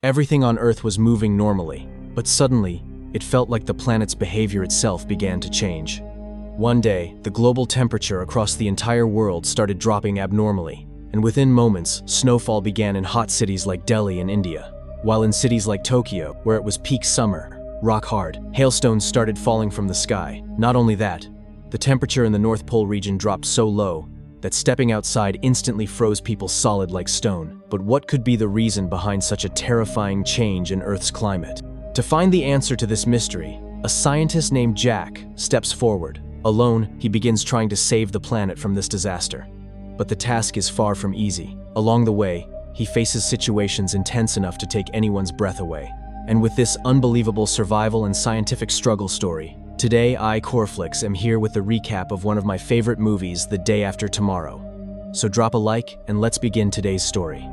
Everything on Earth was moving normally, but suddenly, it felt like the planet's behavior itself began to change. One day, the global temperature across the entire world started dropping abnormally, and within moments, snowfall began in hot cities like Delhi in India, while in cities like Tokyo, where it was peak summer, rock hard, hailstones started falling from the sky. Not only that, the temperature in the North Pole region dropped so low that stepping outside instantly froze people solid like stone. But what could be the reason behind such a terrifying change in Earth's climate? To find the answer to this mystery, a scientist named Jack steps forward. Alone, he begins trying to save the planet from this disaster. But the task is far from easy. Along the way, he faces situations intense enough to take anyone's breath away. And with this unbelievable survival and scientific struggle story, today I, Coreflix, am here with the recap of one of my favorite movies, The Day After Tomorrow. So drop a like and let's begin today's story.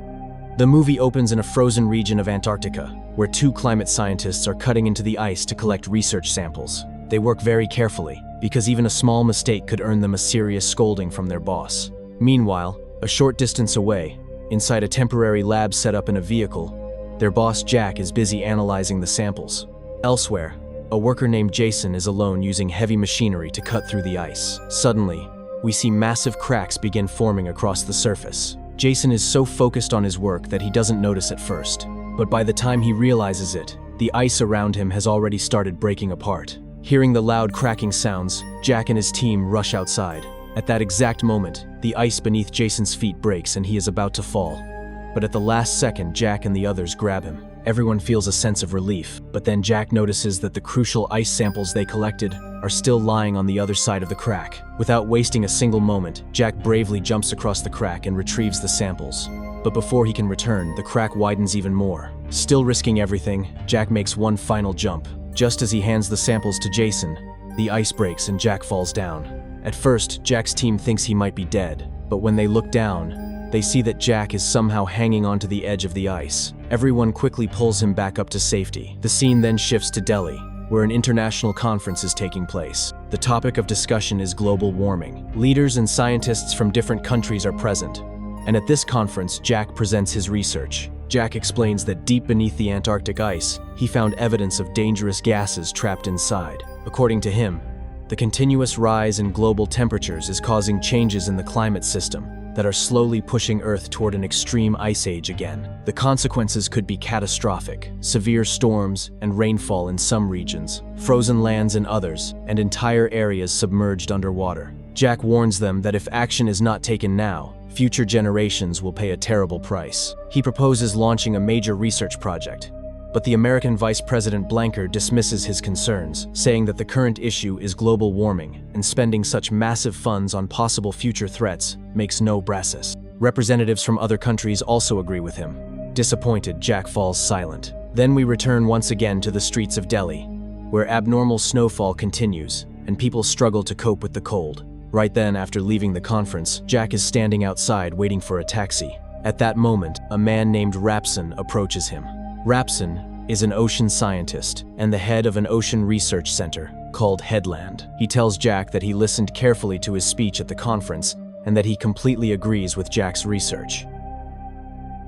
The movie opens in a frozen region of Antarctica, where two climate scientists are cutting into the ice to collect research samples. They work very carefully, because even a small mistake could earn them a serious scolding from their boss. Meanwhile, a short distance away, inside a temporary lab set up in a vehicle, their boss Jack is busy analyzing the samples. Elsewhere, a worker named Jason is alone using heavy machinery to cut through the ice. Suddenly, we see massive cracks begin forming across the surface. Jason is so focused on his work that he doesn't notice at first. But by the time he realizes it, the ice around him has already started breaking apart. Hearing the loud cracking sounds, Jack and his team rush outside. At that exact moment, the ice beneath Jason's feet breaks and he is about to fall. But at the last second, Jack and the others grab him. Everyone feels a sense of relief, but then Jack notices that the crucial ice samples they collected are still lying on the other side of the crack. Without wasting a single moment, Jack bravely jumps across the crack and retrieves the samples. But before he can return, the crack widens even more. Still risking everything, Jack makes one final jump. Just as he hands the samples to Jason, the ice breaks and Jack falls down. At first, Jack's team thinks he might be dead, but when they look down, they see that Jack is somehow hanging onto the edge of the ice. Everyone quickly pulls him back up to safety. The scene then shifts to Delhi, where an international conference is taking place. The topic of discussion is global warming. Leaders and scientists from different countries are present, and at this conference, Jack presents his research. Jack explains that deep beneath the Antarctic ice, he found evidence of dangerous gases trapped inside. According to him, the continuous rise in global temperatures is causing changes in the climate system that are slowly pushing Earth toward an extreme ice age again. The consequences could be catastrophic: severe storms and rainfall in some regions, frozen lands in others, and entire areas submerged underwater. Jack warns them that if action is not taken now, future generations will pay a terrible price. He proposes launching a major research project, but the American Vice President Blanker dismisses his concerns, saying that the current issue is global warming, and spending such massive funds on possible future threats makes no basis. Representatives from other countries also agree with him. Disappointed, Jack falls silent. Then we return once again to the streets of Delhi, where abnormal snowfall continues, and people struggle to cope with the cold. Right then, after leaving the conference, Jack is standing outside waiting for a taxi. At that moment, a man named Rapson approaches him. Rapson is an ocean scientist and the head of an ocean research center called Headland. He tells Jack that he listened carefully to his speech at the conference and that he completely agrees with Jack's research.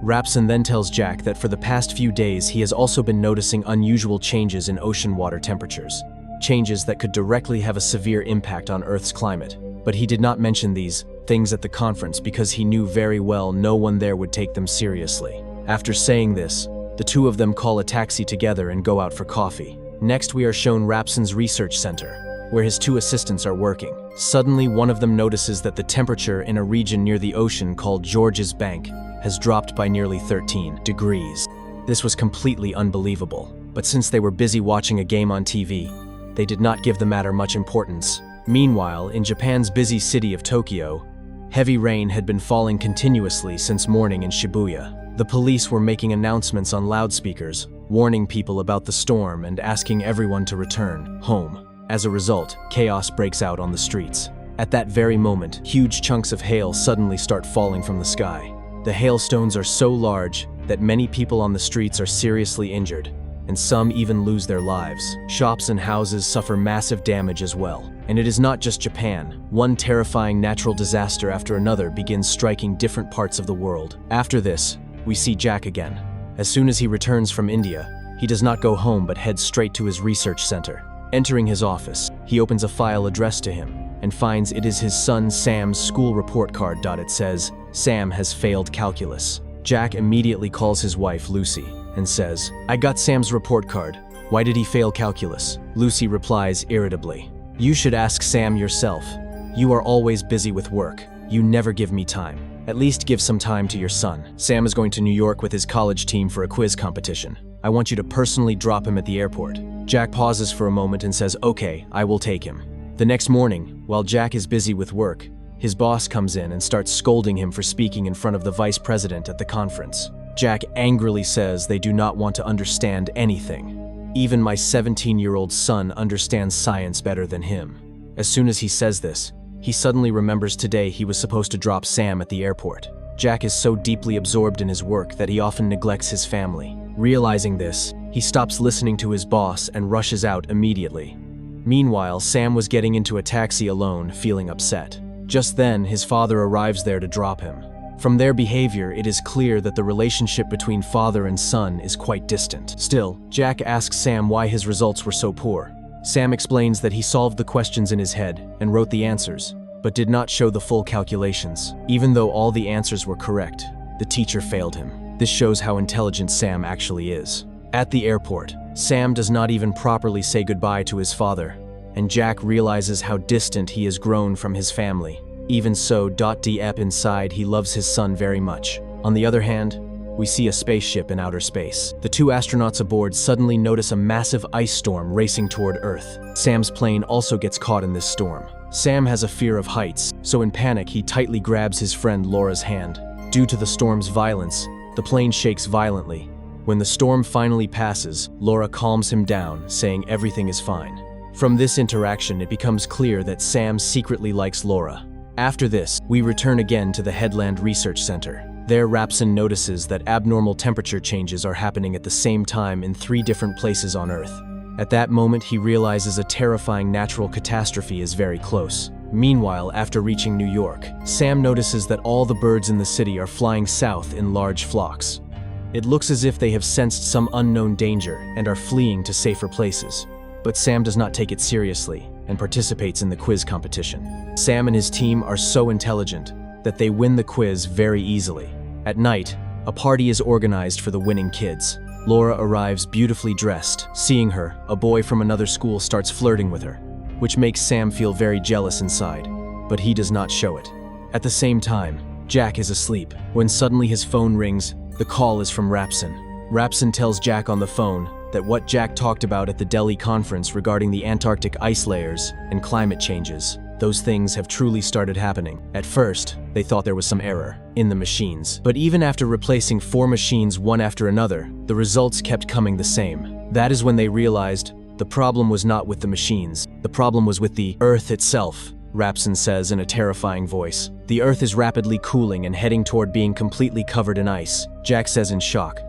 Rapson then tells Jack that for the past few days he has also been noticing unusual changes in ocean water temperatures, changes that could directly have a severe impact on Earth's climate. But he did not mention these things at the conference because he knew very well no one there would take them seriously. After saying this, the two of them call a taxi together and go out for coffee. Next, we are shown Rapson's research center, where his two assistants are working. Suddenly, one of them notices that the temperature in a region near the ocean called George's Bank has dropped by nearly 13 degrees. This was completely unbelievable, but since they were busy watching a game on TV, they did not give the matter much importance. Meanwhile, in Japan's busy city of Tokyo, heavy rain had been falling continuously since morning in Shibuya. The police were making announcements on loudspeakers, warning people about the storm and asking everyone to return home. As a result, chaos breaks out on the streets. At that very moment, huge chunks of hail suddenly start falling from the sky. The hailstones are so large that many people on the streets are seriously injured, and some even lose their lives. Shops and houses suffer massive damage as well. And it is not just Japan. One terrifying natural disaster after another begins striking different parts of the world. After this, we see Jack again, As soon as he returns from India, he does not go home but heads straight to his research center. Entering his office, he opens a file addressed to him and finds it is his son Sam's school report card. It says, "Sam has failed calculus." Jack immediately calls his wife Lucy and says, "I got Sam's report card. Why did he fail calculus?" Lucy replies irritably, "You should ask Sam yourself. You are always busy with work. You never give me time. At least give some time to your son. Sam is going to New York with his college team for a quiz competition. I want you to personally drop him at the airport." Jack pauses for a moment and says, "Okay, I will take him." The next morning, while Jack is busy with work, his boss comes in and starts scolding him for speaking in front of the vice president at the conference. Jack angrily says they do not want to understand anything. "Even my 17-year-old son understands science better than him." As soon as he says this, he suddenly remembers today he was supposed to drop Sam at the airport. Jack is so deeply absorbed in his work that he often neglects his family. Realizing this, he stops listening to his boss and rushes out immediately. Meanwhile, Sam was getting into a taxi alone, feeling upset. Just then, his father arrives there to drop him. From their behavior, it is clear that the relationship between father and son is quite distant. Still, Jack asks Sam why his results were so poor. Sam explains that he solved the questions in his head and wrote the answers, but did not show the full calculations. Even though all the answers were correct, the teacher failed him. This shows how intelligent Sam actually is. At the airport, Sam does not even properly say goodbye to his father, and Jack realizes how distant he has grown from his family. Even so, deep inside, he loves his son very much. On the other hand, we see a spaceship in outer space. The two astronauts aboard suddenly notice a massive ice storm racing toward Earth. Sam's plane also gets caught in this storm. Sam has a fear of heights, so in panic he tightly grabs his friend Laura's hand. Due to the storm's violence, the plane shakes violently. When the storm finally passes, Laura calms him down, saying everything is fine. From this interaction, it becomes clear that Sam secretly likes Laura. After this, we return again to the Headland Research Center. There, Rapson notices that abnormal temperature changes are happening at the same time in 3 different places on Earth. At that moment, he realizes a terrifying natural catastrophe is very close. Meanwhile, after reaching New York, Sam notices that all the birds in the city are flying south in large flocks. It looks as if they have sensed some unknown danger and are fleeing to safer places. But Sam does not take it seriously and participates in the quiz competition. Sam and his team are so intelligent that they win the quiz very easily. At night, a party is organized for the winning kids. Laura arrives beautifully dressed. Seeing her, a boy from another school starts flirting with her, which makes Sam feel very jealous inside, but he does not show it. At the same time, Jack is asleep when suddenly his phone rings. The call is from Rapson. Rapson tells Jack on the phone that what Jack talked about at the Delhi conference regarding the Antarctic ice layers and climate changes, those things have truly started happening. At first, they thought there was some error in the machines, but even after replacing 4 machines one after another, the results kept coming the same. That is when they realized the problem was not with the machines, the problem was with the Earth itself. Rapson says in a terrifying voice, "The Earth is rapidly cooling and heading toward being completely covered in ice." Jack says in shock,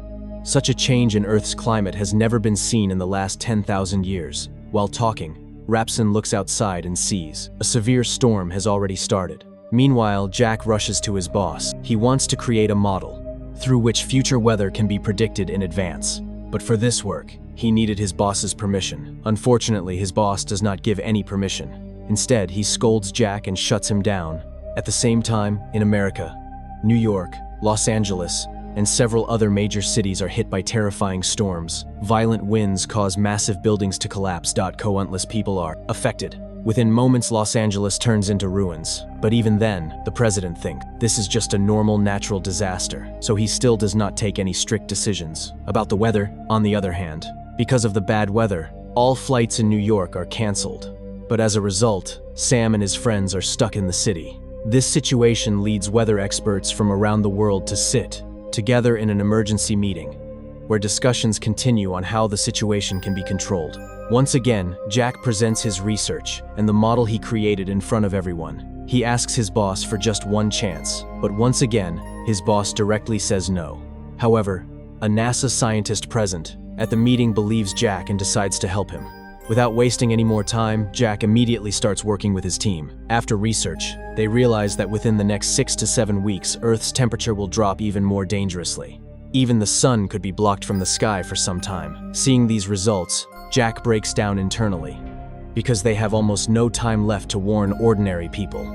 "Such a change in Earth's climate has never been seen in the last 10,000 years. While talking, Rapson looks outside and sees a severe storm has already started. Meanwhile, Jack rushes to his boss. He wants to create a model through which future weather can be predicted in advance. But for this work, he needed his boss's permission. Unfortunately, his boss does not give any permission. Instead, he scolds Jack and shuts him down. At the same time, in America, New York, Los Angeles, and several other major cities are hit by terrifying storms. Violent winds cause massive buildings to collapse. Countless people are affected. Within moments, Los Angeles turns into ruins. But even then, the president thinks this is just a normal natural disaster, so he still does not take any strict decisions. About the weather, on the other hand, because of the bad weather, all flights in New York are canceled. But as a result, Sam and his friends are stuck in the city. This situation leads weather experts from around the world to sit together in an emergency meeting, where discussions continue on how the situation can be controlled. Once again, Jack presents his research and the model he created in front of everyone. He asks his boss for just one chance, but once again, his boss directly says no. However, a NASA scientist present at the meeting believes Jack and decides to help him. Without wasting any more time, Jack immediately starts working with his team. After research, they realize that within the next 6 to 7 weeks, Earth's temperature will drop even more dangerously. Even the sun could be blocked from the sky for some time. Seeing these results, Jack breaks down internally, because they have almost no time left to warn ordinary people.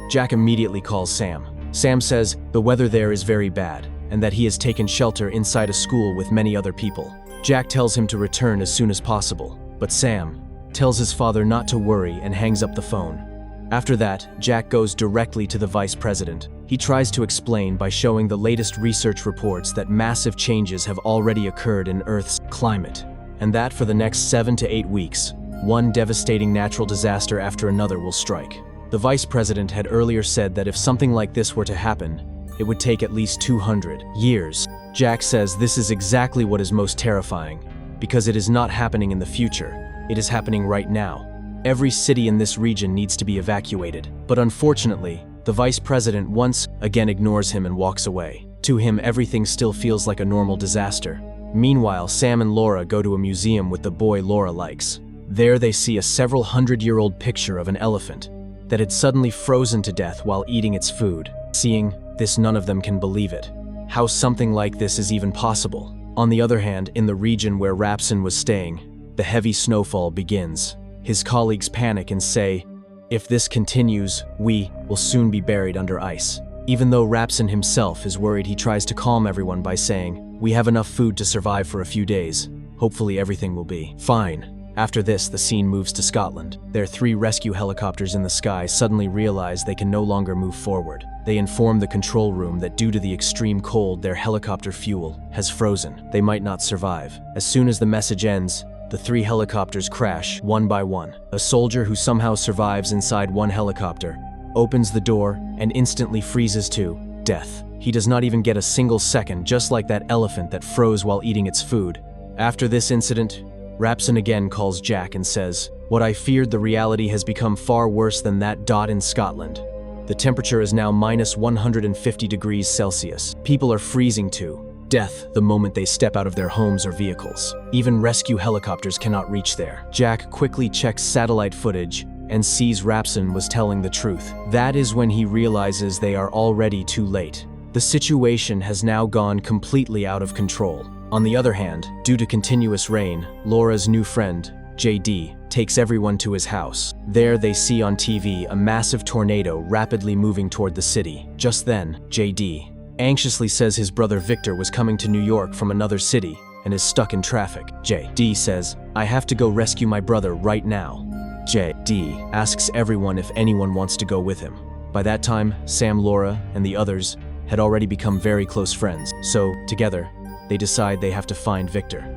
Jack immediately calls Sam. Sam says the weather there is very bad, and that he has taken shelter inside a school with many other people. Jack tells him to return as soon as possible, but Sam tells his father not to worry and hangs up the phone. After that, Jack goes directly to the vice president. He tries to explain by showing the latest research reports that massive changes have already occurred in Earth's climate, and that for the next 7 to 8 weeks, one devastating natural disaster after another will strike. The vice president had earlier said that if something like this were to happen, it would take at least 200 years. Jack says this is exactly what is most terrifying, because it is not happening in the future, it is happening right now. Every city in this region needs to be evacuated, but unfortunately, the vice president once again ignores him and walks away. To him, everything still feels like a normal disaster. Meanwhile, Sam and Laura go to a museum with the boy Laura likes. There they see a several hundred-year-old picture of an elephant that had suddenly frozen to death while eating its food. Seeing this, none of them can believe it. How something like this is even possible. On the other hand, in the region where Rapson was staying, the heavy snowfall begins. His colleagues panic and say, if this continues, we will soon be buried under ice. Even though Rapson himself is worried, he tries to calm everyone by saying, we have enough food to survive for a few days. Hopefully everything will be fine. After this, the scene moves to Scotland. Their 3 rescue helicopters in the sky suddenly realize they can no longer move forward. They inform the control room that due to the extreme cold, their helicopter fuel has frozen. They might not survive. As soon as the message ends, the 3 helicopters crash, one by one. A soldier who somehow survives inside one helicopter opens the door and instantly freezes to death. He does not even get a single second, just like that elephant that froze while eating its food. After this incident, Rapson again calls Jack and says, what I feared, the reality has become far worse than that. In Scotland, the temperature is now minus 150 degrees Celsius. People are freezing to death the moment they step out of their homes or vehicles. Even rescue helicopters cannot reach there. Jack quickly checks satellite footage and sees Rapson was telling the truth. That is when he realizes they are already too late. The situation has now gone completely out of control. On the other hand, due to continuous rain, Laura's new friend, JD, takes everyone to his house. There they see on TV a massive tornado rapidly moving toward the city. Just then, JD anxiously says his brother Victor was coming to New York from another city and is stuck in traffic. JD says, I have to go rescue my brother right now. JD asks everyone if anyone wants to go with him. By that time, Sam, Laura, and the others had already become very close friends. So, together, they decide they have to find Victor.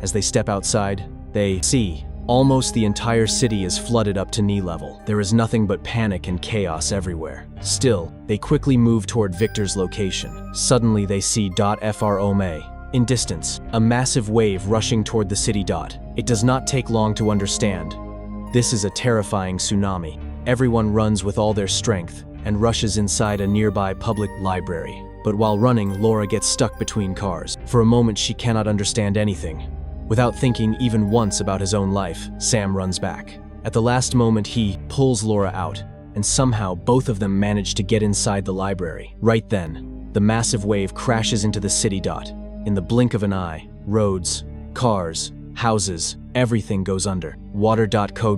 As they step outside, they see almost the entire city is flooded up to knee level. There is nothing but panic and chaos everywhere. Still, they quickly move toward Victor's location. Suddenly, they see Frome. In distance, a massive wave rushing toward the city. It does not take long to understand. This is a terrifying tsunami. Everyone runs with all their strength and rushes inside a nearby public library. But while running, Laura gets stuck between cars. For a moment, she cannot understand anything. Without thinking even once about his own life, Sam runs back. At the last moment, he pulls Laura out, and somehow both of them manage to get inside the library. Right then, the massive wave crashes into the city. In the blink of an eye, roads, cars, houses, everything goes under. Water.co.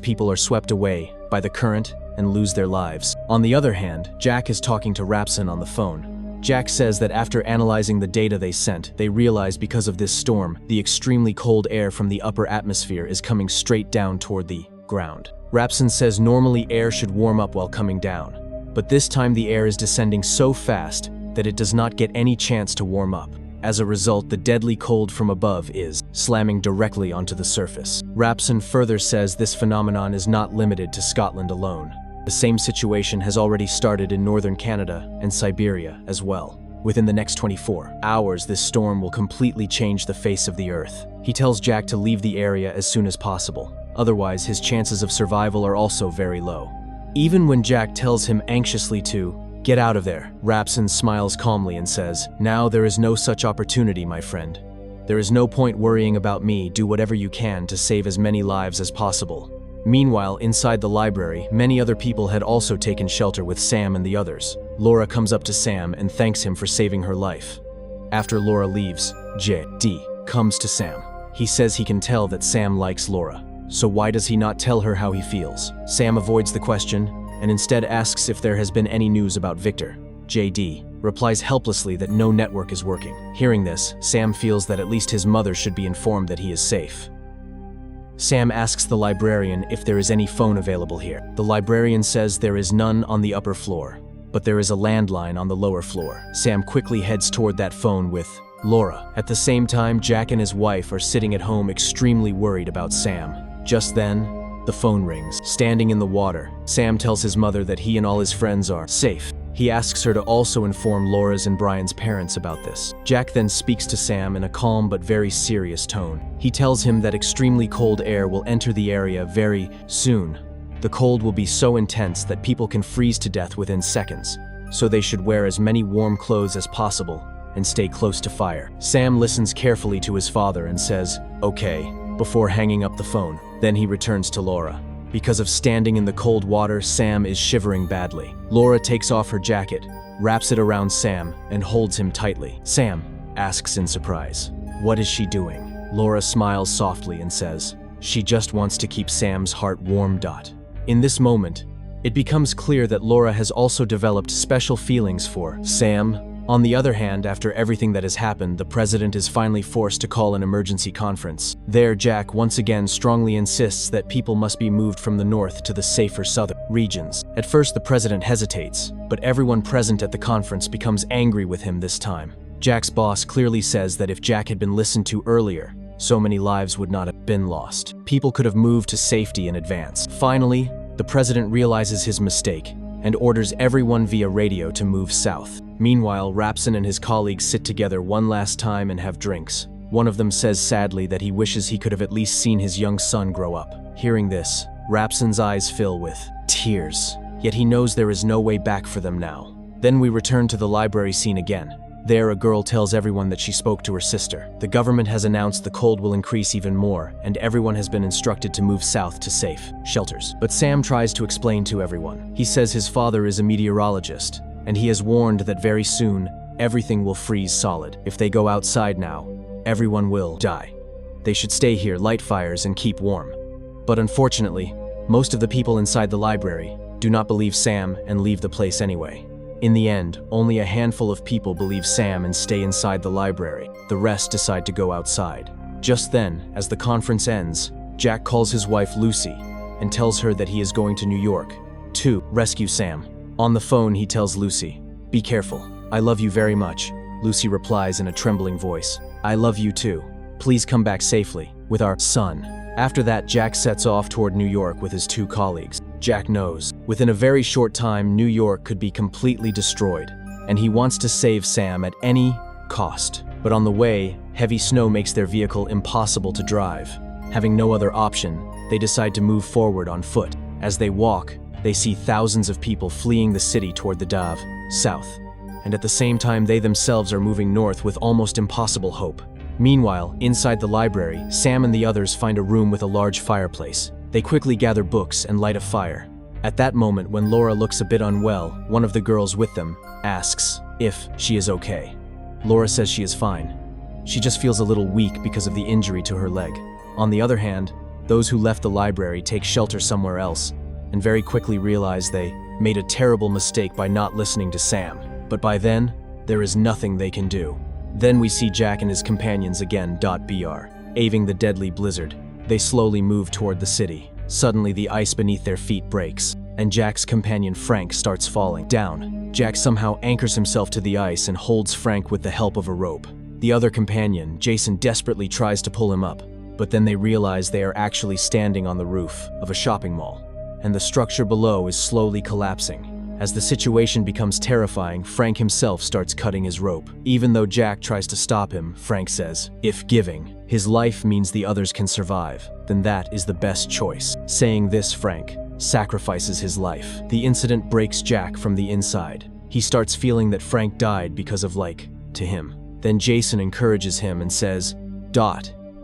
People are swept away by the current and lose their lives. On the other hand, Jack is talking to Rapson on the phone. Jack says that after analyzing the data they sent, they realize because of this storm, the extremely cold air from the upper atmosphere is coming straight down toward the ground. Rapson says normally air should warm up while coming down, but this time the air is descending so fast that it does not get any chance to warm up. As a result, the deadly cold from above is slamming directly onto the surface. Rapson further says this phenomenon is not limited to Scotland alone. The same situation has already started in northern Canada and Siberia as well. Within the next 24 hours, this storm will completely change the face of the earth. He tells Jack to leave the area as soon as possible. Otherwise, his chances of survival are also very low. Even when Jack tells him anxiously to get out of there, Rapson smiles calmly and says, now there is no such opportunity, my friend. There is no point worrying about me. Do whatever you can to save as many lives as possible. Meanwhile, inside the library, many other people had also taken shelter with Sam and the others. Laura comes up to Sam and thanks him for saving her life. After Laura leaves, J.D. comes to Sam. He says he can tell that Sam likes Laura, so why does he not tell her how he feels? Sam avoids the question and instead asks if there has been any news about Victor. J.D. replies helplessly that no network is working. Hearing this, Sam feels that at least his mother should be informed that he is safe. Sam asks the librarian if there is any phone available here. The librarian says there is none on the upper floor, but there is a landline on the lower floor. Sam quickly heads toward that phone with Laura. At the same time, Jack and his wife are sitting at home extremely worried about Sam. Just then, the phone rings. Standing in the water, Sam tells his mother that he and all his friends are safe. He asks her to also inform Laura's and Brian's parents about this. Jack then speaks to Sam in a calm but very serious tone. He tells him that extremely cold air will enter the area very soon. The cold will be so intense that people can freeze to death within seconds, so they should wear as many warm clothes as possible and stay close to fire. Sam listens carefully to his father and says, "Okay," before hanging up the phone. Then he returns to Laura. Because of standing in the cold water, Sam is shivering badly. Laura takes off her jacket, wraps it around Sam, and holds him tightly. Sam asks in surprise, "What is she doing?" Laura smiles softly and says, "She just wants to keep Sam's heart warm." In this moment, it becomes clear that Laura has also developed special feelings for Sam. On the other hand, after everything that has happened, the president is finally forced to call an emergency conference. There, Jack once again strongly insists that people must be moved from the north to the safer southern regions. At first, the president hesitates, but everyone present at the conference becomes angry with him this time. Jack's boss clearly says that if Jack had been listened to earlier, so many lives would not have been lost. People could have moved to safety in advance. Finally, the president realizes his mistake and orders everyone via radio to move south. Meanwhile, Rapson and his colleagues sit together one last time and have drinks. One of them says sadly that he wishes he could have at least seen his young son grow up. Hearing this, Rapson's eyes fill with tears, yet he knows there is no way back for them now. Then we return to the library scene again. There, a girl tells everyone that she spoke to her sister. The government has announced the cold will increase even more, and everyone has been instructed to move south to safe shelters. But Sam tries to explain to everyone. He says his father is a meteorologist, and he has warned that very soon, everything will freeze solid. If they go outside now, everyone will die. They should stay here, light fires, and keep warm. But unfortunately, most of the people inside the library do not believe Sam and leave the place anyway. In the end, only a handful of people believe Sam and stay inside the library. The rest decide to go outside. Just then, as the conference ends, Jack calls his wife Lucy and tells her that he is going to New York to rescue Sam. On the phone, he tells Lucy, "Be careful. I love you very much." Lucy replies in a trembling voice, "I love you too. Please come back safely with our son." After that, Jack sets off toward New York with his two colleagues. Jack knows, within a very short time, New York could be completely destroyed, and he wants to save Sam at any cost. But on the way, heavy snow makes their vehicle impossible to drive. Having no other option, they decide to move forward on foot. As they walk, they see thousands of people fleeing the city toward the Dav, south. And at the same time, they themselves are moving north with almost impossible hope. Meanwhile, inside the library, Sam and the others find a room with a large fireplace. They quickly gather books and light a fire. At that moment, when Laura looks a bit unwell, one of the girls with them asks if she is okay. Laura says she is fine. She just feels a little weak because of the injury to her leg. On the other hand, those who left the library take shelter somewhere else and very quickly realize they made a terrible mistake by not listening to Sam. But by then, there is nothing they can do. Then we see Jack and his companions again. Br. Aving the deadly blizzard. They slowly move toward the city. Suddenly, the ice beneath their feet breaks, and Jack's companion Frank starts falling down. Jack somehow anchors himself to the ice and holds Frank with the help of a rope. The other companion, Jason, desperately tries to pull him up, but then they realize they are actually standing on the roof of a shopping mall, and the structure below is slowly collapsing. As the situation becomes terrifying, Frank himself starts cutting his rope. Even though Jack tries to stop him, Frank says, if giving his life means the others can survive, then that is the best choice. Saying this, Frank sacrifices his life. The incident breaks Jack from the inside. He starts feeling that Frank died because of to him. Then Jason encourages him and says,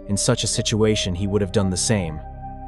in such a situation he would have done the same.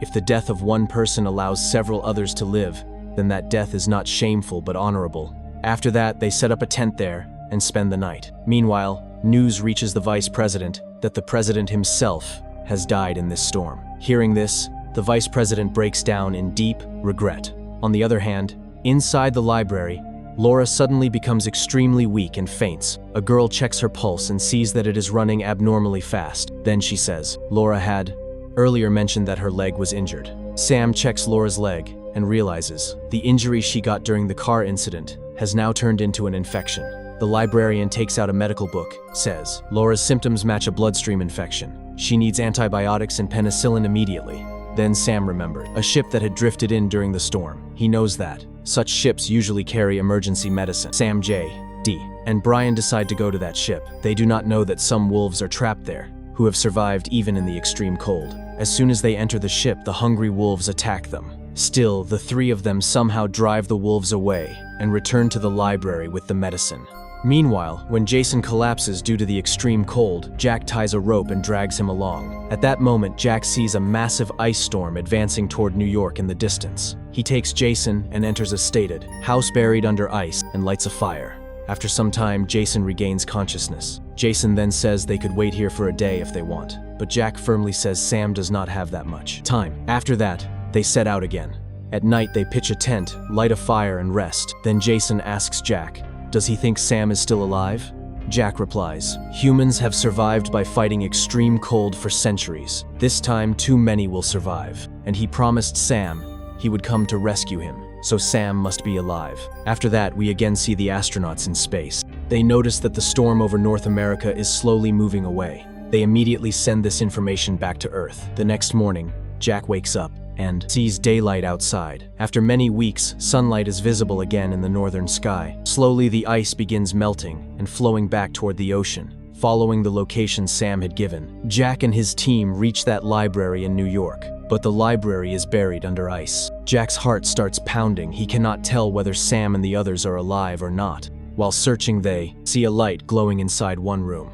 If the death of one person allows several others to live, then that death is not shameful but honorable. After that, they set up a tent there and spend the night. Meanwhile, news reaches the vice president that the president himself has died in this storm. Hearing this, the vice president breaks down in deep regret. On the other hand, inside the library, Laura suddenly becomes extremely weak and faints. A girl checks her pulse and sees that it is running abnormally fast. Then she says, Laura had earlier mentioned that her leg was injured. Sam checks Laura's leg and realizes the injury she got during the car incident has now turned into an infection. The librarian takes out a medical book, says, Laura's symptoms match a bloodstream infection. She needs antibiotics and penicillin immediately. Then Sam remembered a ship that had drifted in during the storm. He knows that such ships usually carry emergency medicine. Sam, J, D, and Brian decide to go to that ship. They do not know that some wolves are trapped there, who have survived even in the extreme cold. As soon as they enter the ship, the hungry wolves attack them. Still, the three of them somehow drive the wolves away and return to the library with the medicine. Meanwhile, when Jason collapses due to the extreme cold, Jack ties a rope and drags him along. At that moment, Jack sees a massive ice storm advancing toward New York in the distance. He takes Jason and enters a stated house buried under ice and lights a fire. After some time, Jason regains consciousness. Jason then says they could wait here for a day if they want, but Jack firmly says Sam does not have that much time. After that, they set out again. At night, they pitch a tent, light a fire, and rest. Then Jason asks Jack, does he think Sam is still alive? Jack replies, humans have survived by fighting extreme cold for centuries. This time, too many will survive. And he promised Sam he would come to rescue him, so Sam must be alive. After that, we again see the astronauts in space. They notice that the storm over North America is slowly moving away. They immediately send this information back to Earth. The next morning, Jack wakes up and sees daylight outside. After many weeks, sunlight is visible again in the northern sky. Slowly, the ice begins melting and flowing back toward the ocean, following the location Sam had given. Jack and his team reach that library in New York, but the library is buried under ice. Jack's heart starts pounding. He cannot tell whether Sam and the others are alive or not. While searching, they see a light glowing inside one room.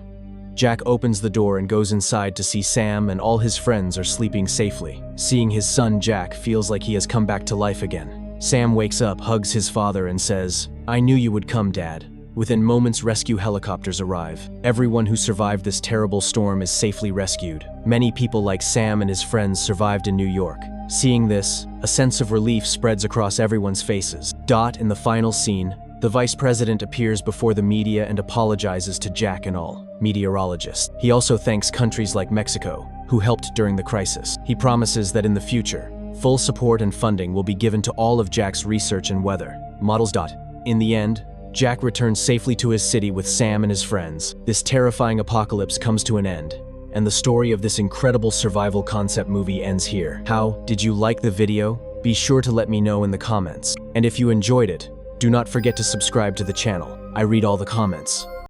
Jack opens the door and goes inside to see Sam and all his friends are sleeping safely. Seeing his son, Jack feels like he has come back to life again. Sam wakes up, hugs his father, and says, I knew you would come, Dad. Within moments, rescue helicopters arrive. Everyone who survived this terrible storm is safely rescued. Many people like Sam and his friends survived in New York. Seeing this, a sense of relief spreads across everyone's faces. In the final scene, the vice president appears before the media and apologizes to Jack and all meteorologists. He also thanks countries like Mexico, who helped during the crisis. He promises that in the future, full support and funding will be given to all of Jack's research and weather models. In the end, Jack returns safely to his city with Sam and his friends. This terrifying apocalypse comes to an end, and the story of this incredible survival concept movie ends here. How did you like the video? Be sure to let me know in the comments. And if you enjoyed it, do not forget to subscribe to the channel. I read all the comments.